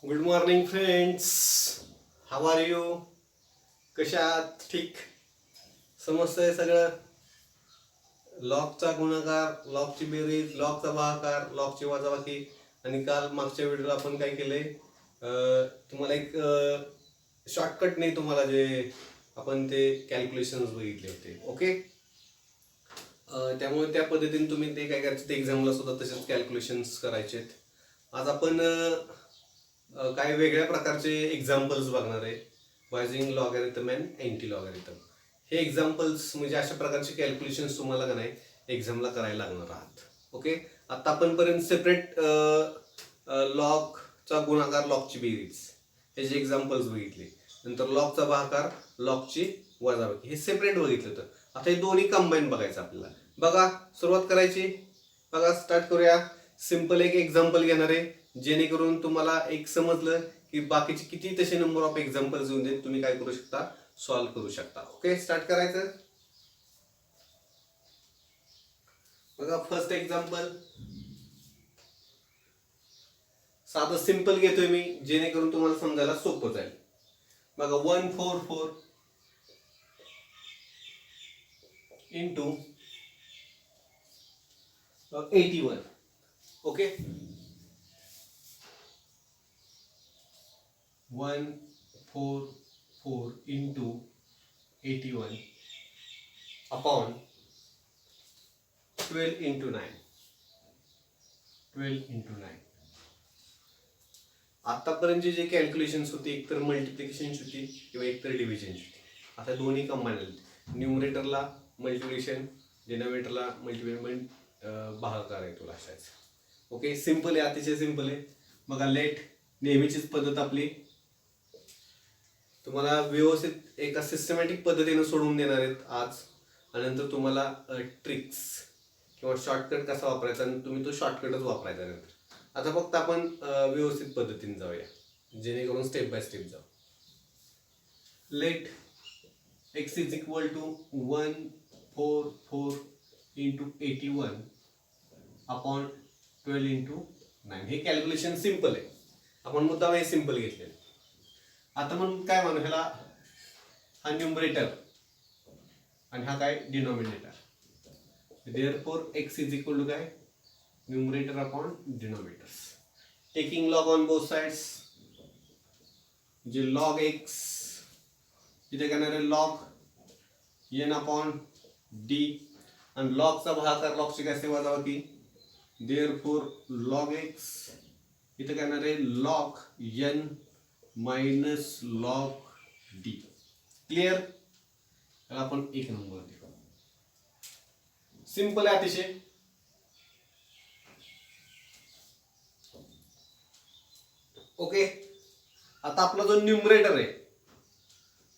Good morning friends. How are you? कशा आहात? ठीक समजतंय सगळं? लॉगचा गुणाकार, लॉगची बेरीज, लॉगचा भागाकार, लॉगची वजाबाकी. आणि काल मागच्या व्हिडिओला आपण काय केलंय, तुम्हाला एक शॉर्टकट नाही, तुम्हाला जे आपण ते कॅल्क्युलेशन्स बघितले होते. ओके, त्यामुळे त्या पद्धतीने तुम्ही ते काय करायचं, ते एक्झामला सुद्धा तसेच कॅल्क्युलेशन्स करायचे. आज आपण काही वेगळ्या प्रकारचे एक्झाम्पल्स बघणार आहे. वायझिंग लॉगॅरिथम अँड अँटी लॉगॅरिथम. हे एक्झाम्पल्स म्हणजे अशा प्रकारचे कॅल्क्युलेशन्स तुम्हाला का नाही एक्झामला करायला लागणार आहात. ओके, आता आपणपर्यंत सेपरेट लॉगचा गुणाकार, लॉगची बेरीज हे जे एक्झाम्पल्स बघितले, नंतर लॉगचा भागाकार, लॉगची वजाबाकी हे सेपरेट बघितलं होतं. आता हे दोन्ही कंबाईन बघायचं आपल्याला. बघा, सुरुवात करायची. बघा, स्टार्ट करूया. सिंपल एक एक्झाम्पल घेणार आहे, जेणेकरून तुम्हाला एक समजलं की बाकीचे किती तसे नंबर ऑफ एक्झाम्पल्स येऊन देत, तुम्ही काय करू शकता, सॉल्व्ह करू शकता. ओके, स्टार्ट करायचं. बघा, फर्स्ट एक्झाम्पल साधं सिंपल घेतोय मी, जेणेकरून तुम्हाला समजायला सोपं जाईल. बघा, 144 into 81. Okay, 144 into 81 upon 12 into 9. 12 into 9. आतापर्यंत जे कॅल्क्युलेशन्स होते, एकतर मल्टिप्लिकेशनची होती किंवा एकतर डिव्हिजनची होती. आता दोन्ही कंबाईन झाले. न्यूमरेटरला मल्टिप्लिकेशन, डिनॉमिनेटरला मल्टिप्लिकेशन, भागाकार आहे तो असायचा. ओके, सिंपल आहे, अतिशय सिंपल आहे. बघा, लेट नेहमीचीच पद्धत आपली तुम्हाला व्यवस्थित एका सिस्टमॅटिक पद्धतीने सोडवून देणार आहेत आज, आणि नंतर तुम्हाला ट्रिक्स किंवा शॉर्टकट कसा वापरायचा, आणि तुम्ही तो शॉर्टकटच वापरायचा नंतर. आता फक्त आपण व्यवस्थित पद्धतीने जाऊया, जेणेकरून स्टेप बाय स्टेप जाऊ. Let x is equal to 144 into 81 upon 12 into 9. हे कॅल्क्युलेशन सिंपल आहे, आपण मुद्दाम हे सिंपल घेतलेले. आता म्हणून काय म्हणू, ह्याला हा न्यूमरेटर आणि हा काय denominator. Therefore x is equal to काय, numerator upon denominators. Taking log on both sides, जे लॉग x इथे करणार आहे लॉग n अपॉन d, आणि लॉगचा भागाकार, लॉगची काय असते, वजाबाकी. देअरफॉर लॉग x इथे करणार आहे log n minus log d. Clear? त्याला आपण एक नंबर देऊ. सिंपल आहे अतिशय. ओके, आता आपला जो न्यूमरेटर आहे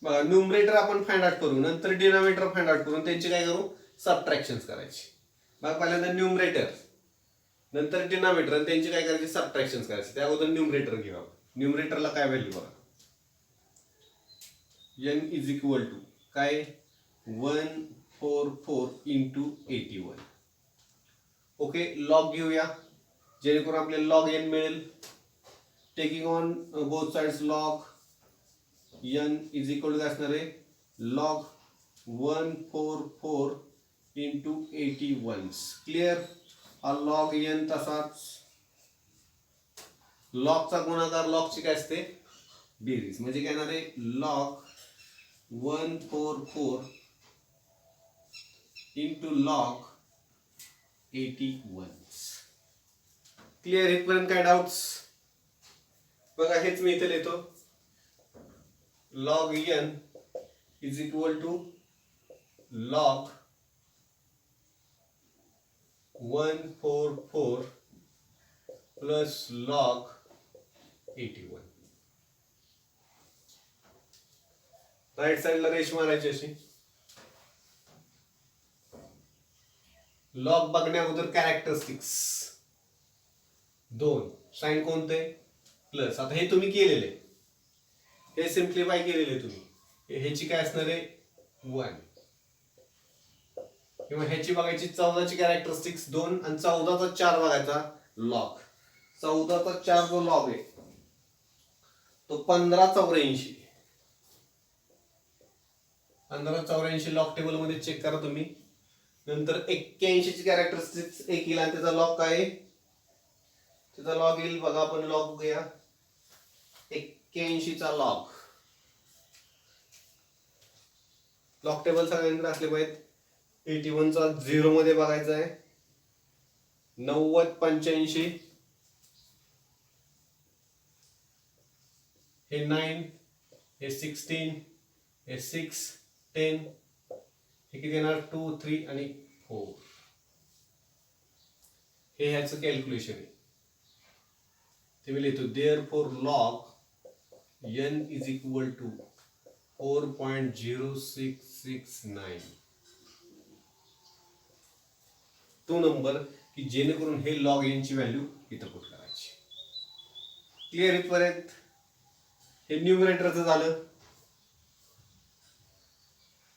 बघा, न्यूमरेटर आपण फाइंड आउट करू, नंतर डिनॉमिनेटर फाइंड आउट करून त्यांची काय करू, सबट्रॅक्शन्स करायची. बघा, पहिल्यांदा न्यूमरेटर, नंतर डिनॉमिनेटर, आणि त्यांची काय करायची, सबट्रॅक्शन्स करायची. त्या अगोदर न्यूमरेटर घेऊ आपण. न्यूमरेटरला काय व्हॅल्यू बघा, n इज इक्वल टू काय, 144 इंटू 81. ओके, लॉग घेऊया, जेणेकरून आपल्याला लॉग n मिळेल. Taking on both sides log n is equal to काय असणार आहे, लॉग 144 इंटू 81. क्लिअर? हा लॉग n तसाच. लॉगचा गुणाकार, लॉगची काय असते, बेरीज, म्हणजे काय येणार आहे, लॉग 144 इंटू लॉग 81. क्लिअर? इथपर्यंत काय डाऊट्स? बघा, हेच मी इथे लिहितो. Log n is equal to log 144 plus log 81. Right साइडला रेश मारायची अशी. लॉग बघण्या अगोदर कॅरेक्टरिस्टिक्स 2, साइन कोणते, प्लस. आता हे तुम्ही केलेले, हे सिम्प्लिफाय केलेले तुम्ही. ह्याची काय असणार आहे, 1, किंवा ह्याची बघायची 14ची कॅरेक्टरिस्टिक्स 2, आणि 14चा 4 बघायचा लॉग. 14चा 4 जो लॉग आहे तो 1584. 1584 लॉक टेबल मध्ये चेक करा तुम्ही. नंतर 81 ची कॅरेक्टरिस्टिक्स एक येईल आणि त्याचा लॉग काय आहे? त्याचा लॉग येईल बघा, आपण लॉग बघूया. 81 चा लॉग टेबल सगळ्यांकडे असले पाहिजेत. 81 चा 0 मध्ये बघायचा आहे. 90 85 हे 9 हे 16 हे 6 10 हे किती येणार 2 3 आणि 4. हे ह्याचं कॅल्क्युलेशन आहे. ते मी लिहितो therefore log n is equal to 4.0669. तो नंबर की जेणेकरून हे लॉग n ची व्हॅल्यू इथं पुट करायची. क्लिअर इथपर्यंत? हे न्यूमरेटरचं झालं.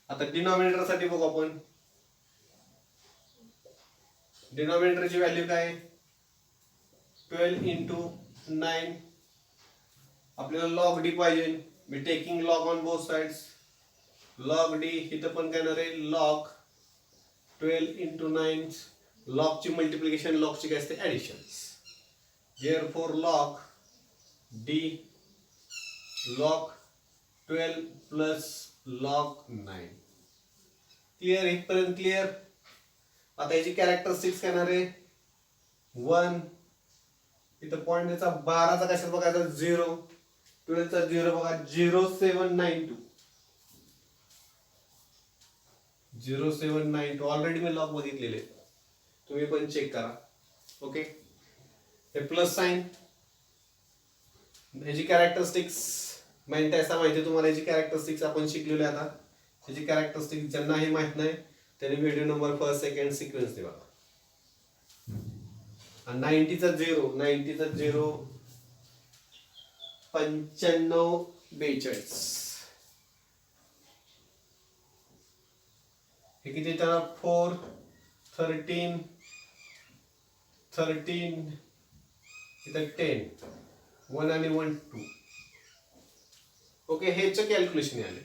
आता डिनॉमिनेटर साठी बघू आपण. डिनॉमिनेटरची व्हॅल्यू काय? 12 into 9. आपल्याला लॉग डी पाहिजे. मी taking log on both sides. Log D इथं पण काय येणार आहे? Log 12 into 9. लॉगची मल्टिप्लिकेशन, लॉगची काय असते? Addition. Therefore log D log 12 plus log 9. Clear? इथपर्यंत क्लिअर? आता याची कॅरेक्टरिस्टिक्स काय येणार आहे? 1. इथं पॉईंट द्यायचा. 12चा कशात बघायचा? 0. 12 चा 0 बघा 0792. 0792 ऑलरेडी मी लॉग बघितलेले, तुम्ही पण चेक करा. ओके. हे प्लस साइन. ह्याची कॅरेक्टरिस्टिक्स माहिती तुम्हाला. याची कॅरेक्टरिस्टिक्स आपण शिकलेलो आहे. आता त्याची कॅरेक्टरिस्टिक्स ज्यांना हे माहित नाही त्यांनी video number first second sequence बघा. 90चा 0 95 42. हे किती येतात? 4 13 इथं 10 1 आणि 1 2. ओके. हेच कॅल्क्युलेशन आले.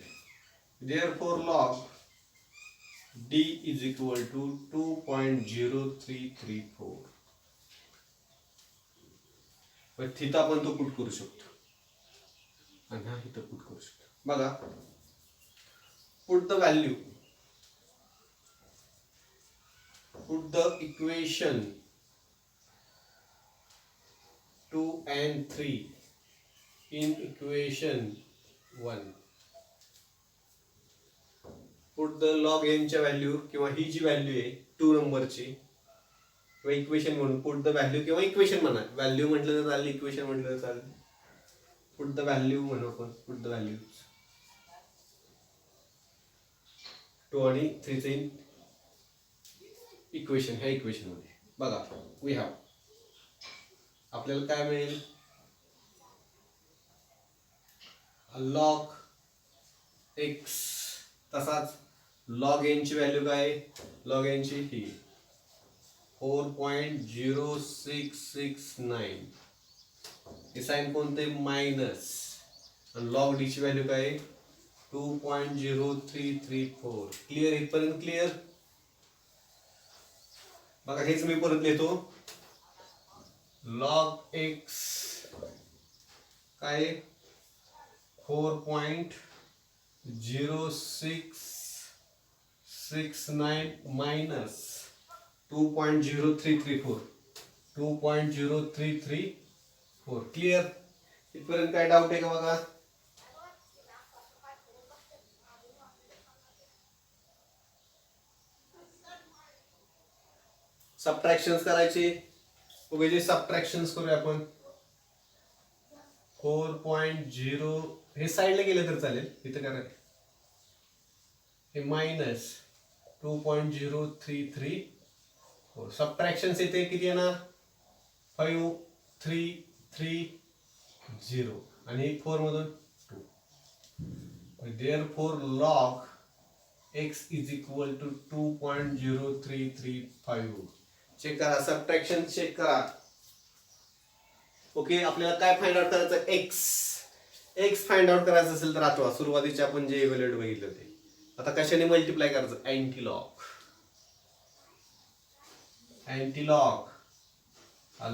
Therefore log D is equal to 2.0334. Theta आपण तो पुट करू शकतो आणि हा इथं पुट करू शकतो. बघा, put the value, put the equation 2 and 3 in equation 1. Put the log n च्या व्हॅल्यू किंवा ही जी व्हॅल्यू आहे 2 नंबरची किंवा इक्वेशन म्हणून पुट द व्हॅल्यू किंवा इक्वेशन म्हणा. व्हॅल्यू म्हटलं तर चालेल, इक्वेशन म्हटलं तर चालेल. पुट द व्हॅल्यू म्हणू आपण. पुट द व्हॅल्यू 2 आणि 3 चे इक्वेशन ह्या इक्वेशन मध्ये बघा. वी हॅव आपल्याला काय मिळेल? Log x. तसाच लॉग n ची व्हॅल्यू काय? लॉग n ची ही 4.0669. हे साइन कोणते? मायनस. आणि लॉग डी ची व्हॅल्यू काय? 2.0334. क्लिअर? इथपर्यंत क्लिअर? बघा, हेच मी परत लिहितो. लॉग एक्स काय? 4.0669 मायनस 2.0334. 2.0334. क्लिअर? इथपर्यंत काय डाऊट आहे का? बघा, सबट्रॅक्शन्स करायचे. ओके, सबट्रॅक्शन्स करूया आपण. 4.0 हे साईडला गेले तर चालेल, इथं करा. हे मायनस 2.0334. सबट्रॅक्शन्स येते किती येणार? 5330 आणि 4 मधून 2. Therefore log x is equal to 2.0335. Check करा, सबट्रॅक्शन चेक करा. ओके, आपल्याला काय फाइंड आउट करायचं? x. एक्स फाइंड आउट करायचं असेल तर आठवा सुरुवातीचे आपण जे इव्हॅल्युएट बघितलं ते. आता कशाने मल्टिप्लाय करायचं? अँटीलॉग. अँटीलॉग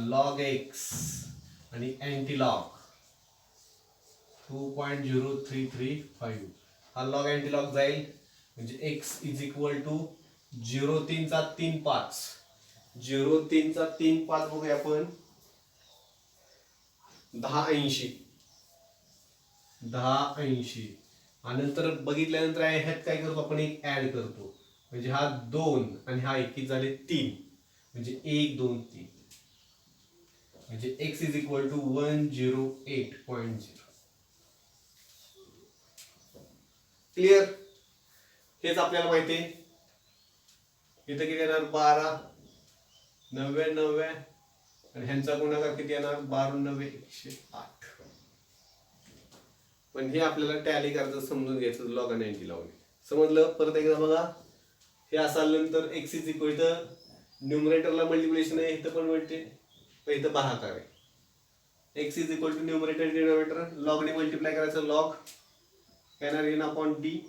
लॉग एक्स आणि अँटीलॉग 2.0335 हा लॉग अँटीलॉग जाईल म्हणजे एक्स इज इक्वल टू 0.335 0.335 बघूया आपण 1080 आणि नंतर बघितल्यानंतर ह्यात काय करतो आपण एक ऍड करतो म्हणजे हा 2 आणि हा 1 झाले 3 म्हणजे 1 2 3 म्हणजे x is equal to 108.0. Clear? हेच आपल्याला माहिती आहे. इथं किती येणार 12 99 आणि ह्यांचा गुणाकार किती येणार 12 108. पण हे आपल्याला टॅली करायचं समजून घ्यायचं लॉग आणि अँटीलॉग. समजलं? परत एकदा बघा. हे असं नंतर एक्स इज इक्वल टू न्यूमरेटरला मल्टिप्लिकेशन आहे इथं पण मिळते इथं भागाकार आहे. X is equal to numerator denominator लॉगने मल्टिप्लाय करायचं लॉग येणार एन अपॉन डी.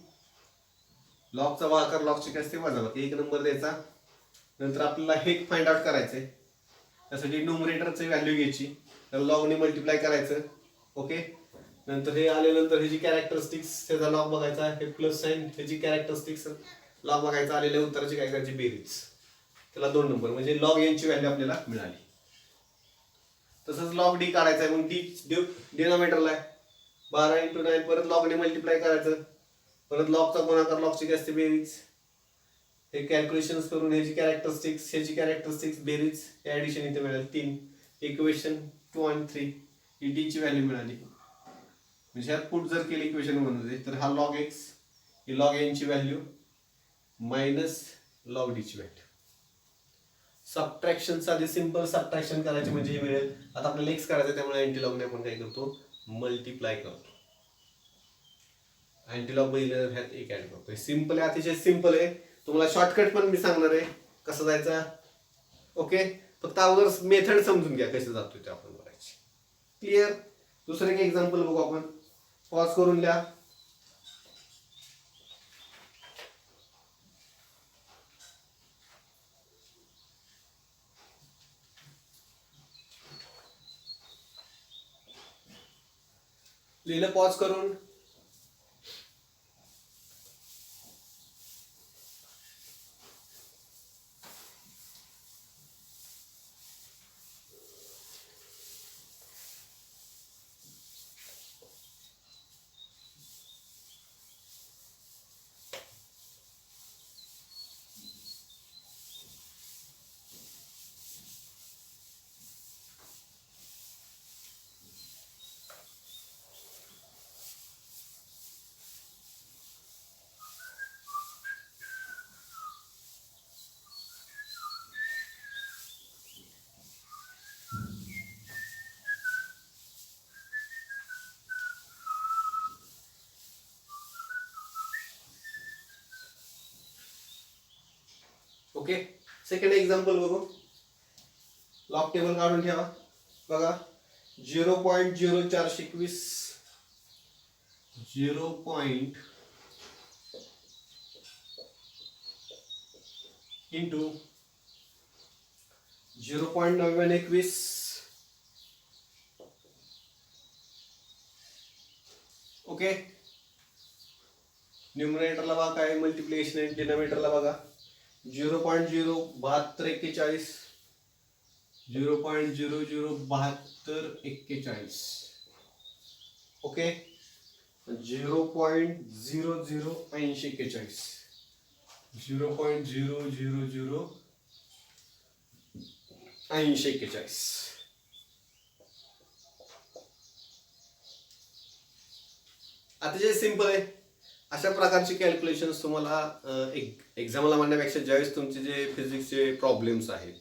लॉगचा भागाकार लॉगचे काय असते वजाबाकी 1 नंबर द्यायचा. नंतर आपल्याला हे फाइंड आउट करायचंय त्यासाठी न्यूमरेटरची व्हॅल्यू घ्यायची तर लॉगने मल्टिप्लाय करायचं. ओके. नंतर हे आल्यानंतर ह्याची कॅरेक्टरिस्टिक्स त्याचा लॉग बघायचा हे प्लस साइन ह्याची कॅरेक्टरिस्टिक्स लॉग बघायचा आलेल्या उत्तराची काय करायची बेरीज त्याला 2 नंबर म्हणजे लॉग यांची व्हॅल्यू आपल्याला मिळाली. तसंच लॉग डी काढायचा आहे मग डी डिनॉमिनेटरला आहे 12 × 9 परत लॉगने मल्टिप्लाय करायचं परत लॉगचा गुणाकार लॉगची काय असते बेरीज हे कॅल्क्युलेशन करून ह्याची कॅरेक्टरिस्टिक्स बेरीज ऍडिशन इथे मिळाली 3 इक्वेशन 2 आणि 3 ही डी ची व्हॅल्यू मिळाली. म्हणजे ह्यात पुट जर केली इक्वेशन मध्ये तर हा लॉग एक्स ही लॉग एन ची व्हॅल्यू मायनस लॉग डी ची व्हॅल्यू. सबट्रॅक्शन साधी सिंपल सबट्रॅक्शन करायची म्हणजे हे मिळेल. आता आपल्याला एक्स करायचं त्यामुळे अँटीलॉगने आपण काय करतो मल्टिप्लाय करतो. अँटीलॉग बघितलं ह्यात एक ऍड करतो. सिंपल आहे अतिशय सिंपल आहे. तुम्हाला शॉर्टकट पण मी सांगणार आहे कसं जायचं. ओके. फक्त अगोदर मेथड समजून घ्या कसे जातोय ते आपण बघायची. क्लिअर? दुसरं एक एक्झाम्पल बघू आपण. पॉज करून लिहा. लिहिलं पॉज करून. ओके. सेकंड एक्झाम्पल बघू. लॉग टेबल काढून ठेवा. बघा 0.0421 इंटू 0.9921 ओके. न्यूमरेटरला बघा काय मल्टिप्लिकेशन आहे डिनोमिनेटरला बघा 0.07241 0.007241 ओके. 0.008041 0.0008041. अतिशय सिंपल आहे. अशा प्रकारची कॅल्क्युलेशन तुम्हाला एक्झामला म्हणण्यापेक्षा ज्यावेळेस तुमचे जे फिजिक्सचे प्रॉब्लेम्स आहेत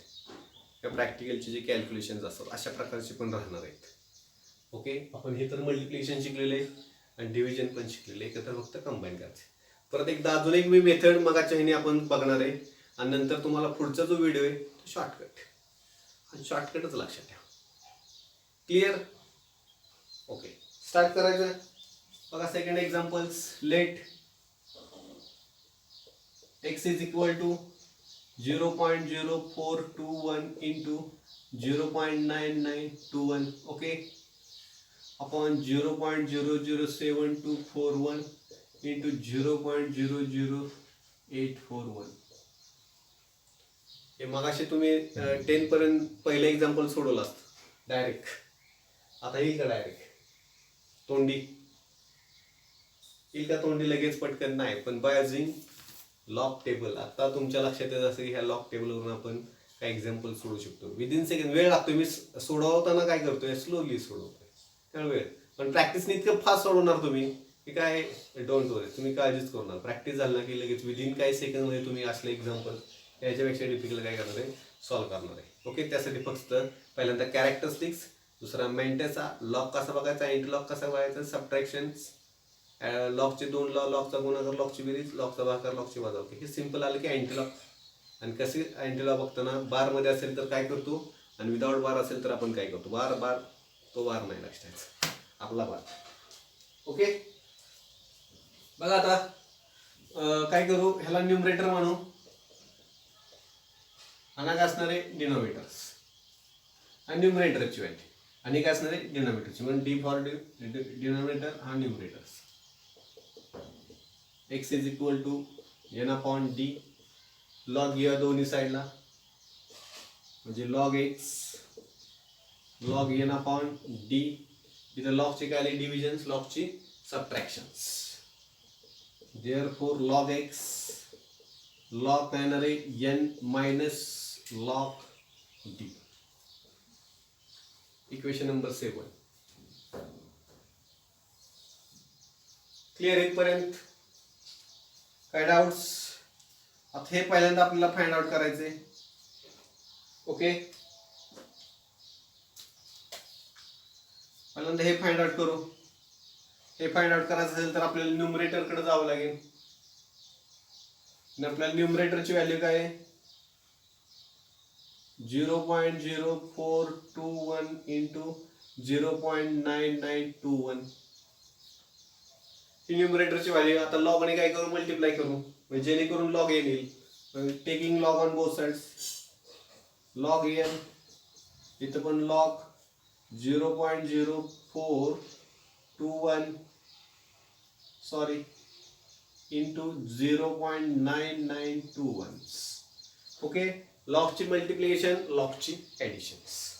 किंवा प्रॅक्टिकलचे जे कॅल्क्युलेशन्स असतात अशा प्रकारचे पण राहणार आहेत. ओके. आपण हे तर मल्टिप्लिकेशन शिकलेले आणि डिव्हिजन पण शिकलेले एकत्र फक्त कंबाईन करायचे. परत एकदा अजून एक मी मेथड मगाच्या ह्याने आपण बघणार आहे आणि नंतर तुम्हाला पुढचा जो व्हिडिओ आहे तो शॉर्टकट आणि शॉर्टकटच लक्षात ठेवा. क्लिअर? ओके. स्टार्ट करायचं. बघा second examples. Let x is equal to 0.0421 into 0.9921, okay, upon 0.007241 into 0.00841. हे मगाशी तुम्ही 10 पर्यंत पहिले एक्झाम्पल सोडवलं असतं डायरेक्ट. आता येईल का डायरेक्ट तोंडी? येईल का तोंडी लगेच पटकन? नाही, पण बाय युजिंग लॉग टेबल. आता तुमच्या लक्षात येत असं की ह्या लॉग टेबलवरून आपण काही एक्झाम्पल सोडू शकतो विदिन सेकंड. वेळ लागतो. मी सोडवताना काय करतोय, स्लोली सोडवतोय, त्या वेळ. पण प्रॅक्टिसने इतकं फास्ट सोडवणार तुम्ही की काय, डोंट वरी, तुम्ही काळजीच करणार. प्रॅक्टिस झाली ना की लगेच विदिन काही सेकंडमध्ये तुम्ही असले एक्झाम्पल याच्यापेक्षा डिफिकल्ट काय करणार आहे, सॉल्व्ह करणार आहे. ओके, त्यासाठी फक्त पहिल्यांदा कॅरेक्टरिस्टिक्स, दुसरा मेंटेचा लॉग कसा बघायचा, एंटी कसा बघायचा, सबट्रॅक्शन्स, लॉगचे 2 लॉ, लॉगचा गुणाकार, लॉगची बेरीज, लॉगचा भागाकार, लॉगची वजाबाकी. हे सिंपल आलं की अँटीलॉग. आणि कसे अँटीलॉग बघताना बारमध्ये असेल तर काय करतो आणि विदाउट बार असेल तर आपण काय करतो. बार बार, तो बार नाही लक्षात, आपला बार. ओके, बघा आता काय करू, ह्याला न्यूमरेटर म्हणू आणि काय असणार आहे डिनोमिनेटर्स आणि न्यूमरेटरची व्हॅल्यू, आणि काय असणार आहे डिनोमिनेटरची. म्हणून डी फॉर डिनोमिनेटर हा numerators. x is equal to n upon D, log या दोन्ही साईडला म्हणजे log x log n upon D. इथं लॉगचे काय आले डिव्हिजन्स, लॉगची subtractions. Therefore log x log काय येणार आहे n minus log D. Equation number 7. Clear इथपर्यंत? काय डाऊट्स? आता हे पहिल्यांदा आपल्याला फाइंड आउट करायचे. ओके, पहिल्यांदा हे फाइंड आउट करू. हे फाइंड आउट करायचं असेल तर आपल्याला न्यूमरेटर कडे जावं लागेल. आणि आपल्याला न्यूमरेटरची व्हॅल्यू काय आहे 0.0421 इंटू 0.9921. ही न्यूमरेटरची व्हॅल्यू. आता लॉग आणि काय करू, मल्टिप्लाय करू, म्हणजे जेणेकरून लॉग एन येईल. Taking log on both sides, log n, इथं पण लॉग 0.0421 सॉरी इंटू 0.9921. ओके, लॉगची मल्टिप्लिकेशन, लॉगची additions.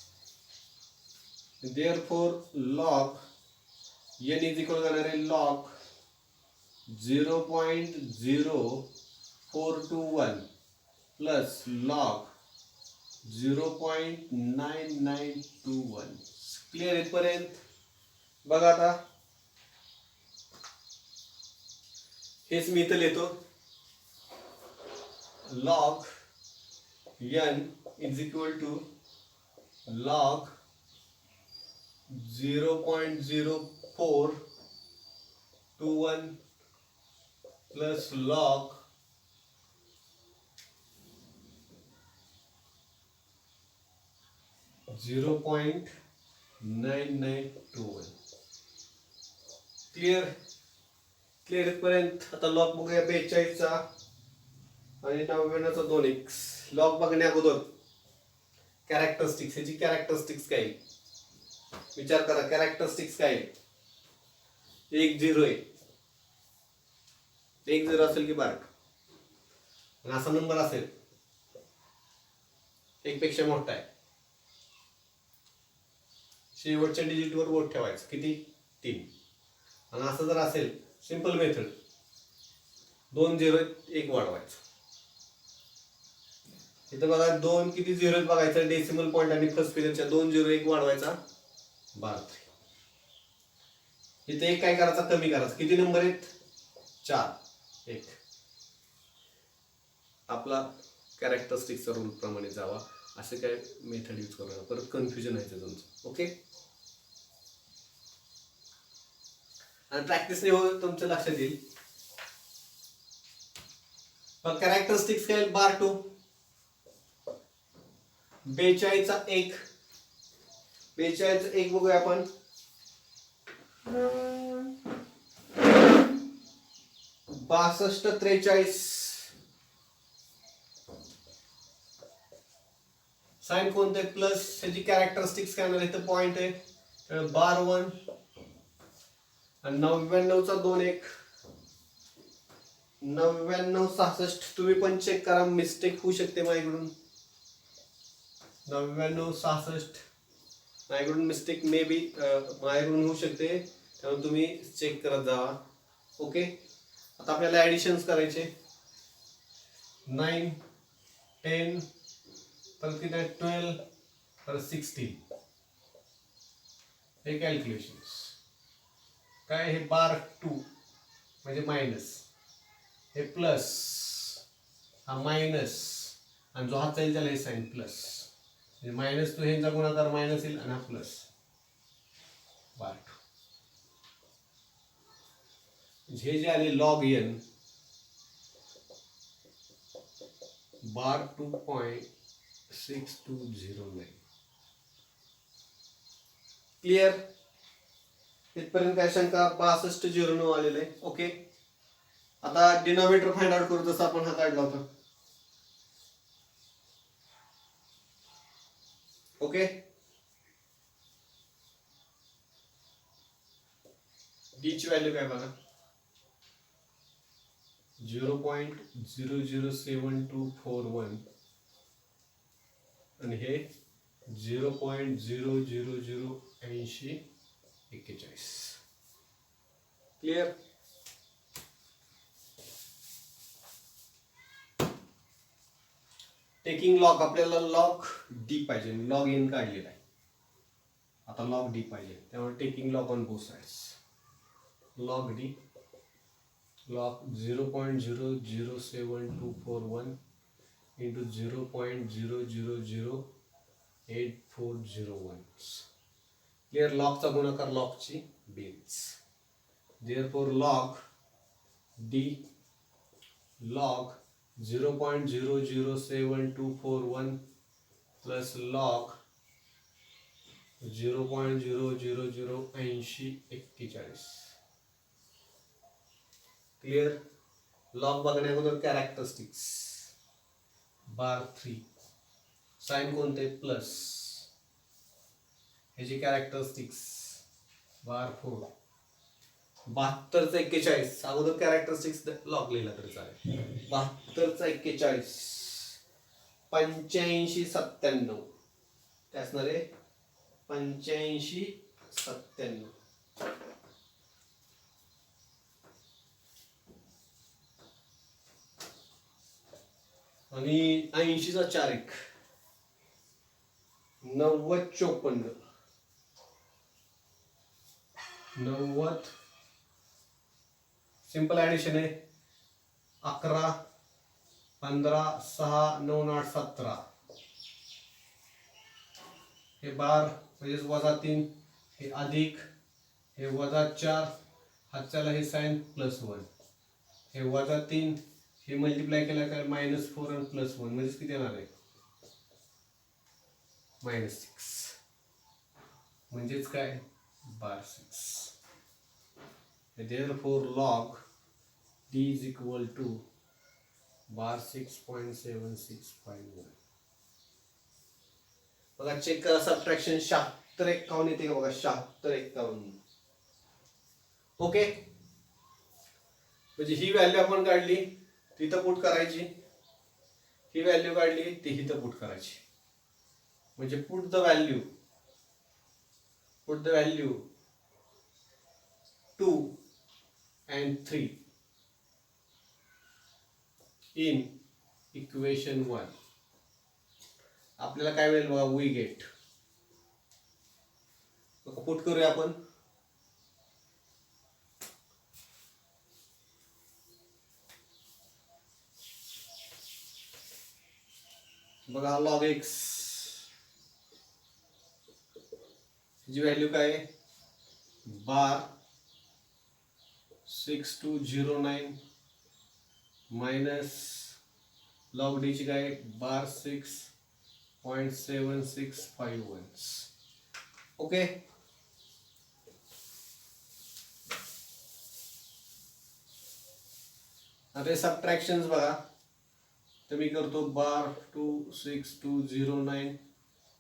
Therefore log n is equal करणार आहे लॉग 0.0421 प्लस लॉग 0.9921. क्लिअर इथपर्यंत? बघा आता हेच मी इथं लिहितो. Log n is equal to log 0.0421 plus log 0.9921. Clear? Clear इथपर्यंत? आता लॉग बघूया 42चा आणि 99चा 2x. लॉग बघण्या अगोदर कॅरेक्टरिस्टिक्स, ह्याची कॅरेक्टरिस्टिक्स काय विचार करा. कॅरेक्टरिस्टिक्स काय 1 0 आहे. 1 0 असेल की बार, आणि असा नंबर असेल 1 पेक्षा मोठा आहे, शेवटच्या डिजिटवर बोट ठेवायचं, किती 3. आणि असं जर असेल सिंपल मेथड 2 0 1 वाढवायचं. इथं बघा 2 किती 0 बघायचं, डेसिमल पॉईंट आणि फर्स्ट फिगरच्या 2 0 1 वाढवायचा 12. इथे 1 काय करायचा, कमी करायचा. किती नंबर आहेत 4 1. आपला कॅरेक्टरिस्टिक्सचा रूल प्रमाणे जावा, असे काय मेथड यूज करू नका, परत कन्फ्युजन व्हायचं तुमचं. ओके, आणि प्रॅक्टिसने हो तुमच्या लक्षात येईल. कॅरेक्टरिस्टिक्स काय 12 42चा 1. 42चा 1 बघूया आपण. 6243 साइन कोणते प्लस त्याची कॅरेक्टरिस्टिक्स काय येणार इथं पॉइंट आहे बार 1 आणि 99चा 2 1 99 66 तुम्ही पण चेक करा मिस्टेक होऊ शकते माझ्याकडून 99 66 माझ्याकडून मिस्टेक मे बी माझ्याकडून होऊ शकते त्यामुळे तुम्ही चेक करत जावा ओके आता आपल्याला ऍडिशन्स करायचे 9 10 परत 12 परत 16 हे कॅल्क्युलेशन्स काय हे बार 2 म्हणजे मायनस हे प्लस हा मायनस आणि जो हात जाईल त्याला हे साइन प्लस म्हणजे मायनस 2 ह्यांचा गुणाकार मायनस येईल आणि हा प्लस बार 2 हे जे आले लॉग एन बार 2.6209 क्लियर इथपर्यंत काय शंका 6209 आलेलं आहे ओके आता डिनॉमिनेटर फाइंड आउट करू जसं आपण हा काढला होता ओके डी ची व्हॅल्यू काय बघा 0.007241 आणि हे 0.0008041 क्लियर टेकिंग लॉग आपल्याला लॉग डी पाहिजे लॉग इन काढलेला आहे आता लॉग डी पाहिजे त्यामुळे taking log on both sides log D log 0.007241 into 0.0008401 clear log चा गुणाकार log ची बेरीज therefore log d log 0.00741 plus log 0.0008041 clear log बघण्या अगोदर कॅरेक्टरिस्टिक्स बार 3 साइन कोणते प्लस ह्याची कॅरेक्टरिस्टिक्स बार 4 72चा 41 अगोदर कॅरेक्टरिस्टिक्स लॉग लिहिला तरी चालेल 72चा 41 85 97 काय असणार आहे 85 97 आणि 80चा 4 1 90 54 90 सिंपल ऍडिशन आहे 11 15 6 9 8 17 हे बार म्हणजे वजा 3 हे अधिक हे वजा 4 हातच्याला हे साइन प्लस 1 हे वजा 3 हे मल्टिप्लाय केला काय -4 आणि +1 म्हणजे किती येणार आहे -6 म्हणजेच काय बार 6 therefore log d is equal to बार 6.7651 बघा चेक करा सबट्रॅक्शन 76 51 येते का बघा 76 51 ओके म्हणजे ही व्हॅल्यू आपण काढली तिथं पुट करायची ही व्हॅल्यू काढली ती इथं पुट करायची म्हणजे put the value 2 and 3 in equation 1 आपल्याला काय मिळेल बघा वी गेट पुट करूया आपण बघा log x जी व्हॅल्यू काय आहे बार 6209 मायनस log d ची काय बार 6.7651 ओके आता सबट्रॅक्शन्स बघा, तर मी करतो -26209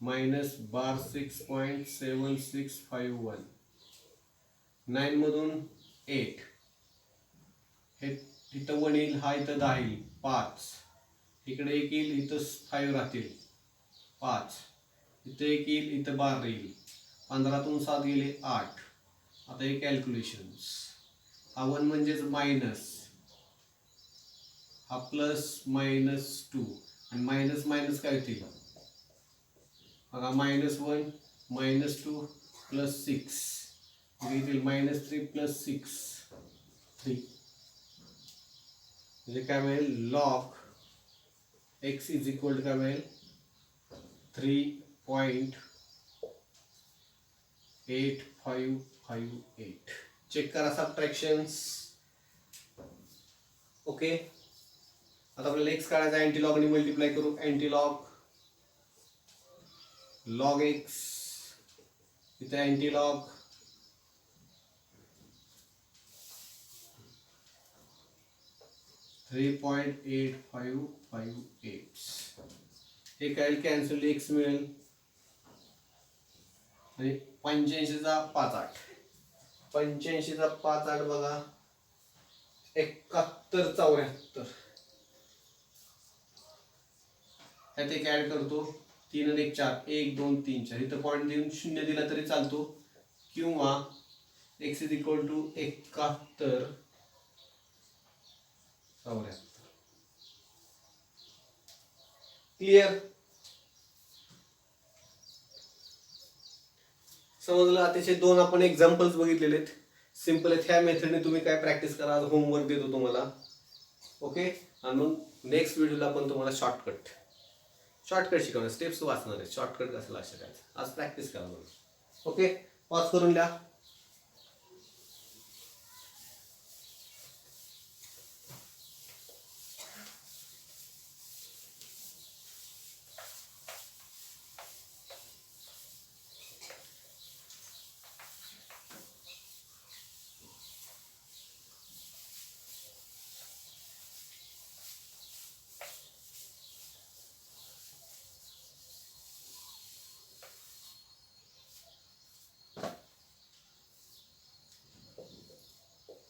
मायनस -6.7651, 9 मधून 8, हे इथं 1 येईल, हा इथं 10 येईल, 5 इकडे 1 येईल, इथं 5 राहतील, 5 इथं 1 येईल, इथं 12 येईल, 15तून 7 गेले 8. आता हे कॅल्क्युलेशन्स, हा 1 म्हणजेच मायनस, हा प्लस -2 आणि मायनस मायनस काय होतील बघा, -1 -2 प्लस 6 येतील, -3 प्लस 6 3, म्हणजे काय मिळेल, log x is equal to काय मिळेल 3.8558. चेक करा सबट्रॅक्शन्स. ओके, आता आपल्याला x काढायचा, अँटीलॉग आणि मल्टिप्लाय करू. अँटीलॉग लॉग x, इथे अँटीलॉग $3.8558. हे काय कॅन्सल, x मिळेल आणि 85चा 5/8, 85चा 5/8 बघा 7174. ह्यात एक ऍड करतो, 3 आणि 1 4, 1 2 3 4, इथं पॉईंट देऊन 0 दिला तरी चालतो, किंवा x is equal to 7174. Clear, समजलं. अतिशय 2 आपण एक्झाम्पल्स बघितलेले आहेत, सिम्पल आहेत. ह्या मेथडने तुम्ही काय प्रॅक्टिस करा, होमवर्क देतो तुम्हाला. ओके, आणि मग नेक्स्ट व्हिडिओला आपण तुम्हाला शॉर्टकट शिकवणार, स्टेप्स वाचणार आहे, शॉर्टकट कसं लक्षात ठेवायचं. आज प्रॅक्टिस करा म्हणून. ओके, पॉज करून द्या.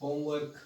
होमवर्क,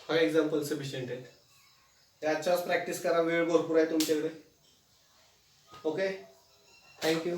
हा एक्झाम्पल सफिशियंट आहे. त्याच्याच प्रॅक्टिस करा, वेळ भरपूर आहे तुमच्याकडे. Okay, thank you.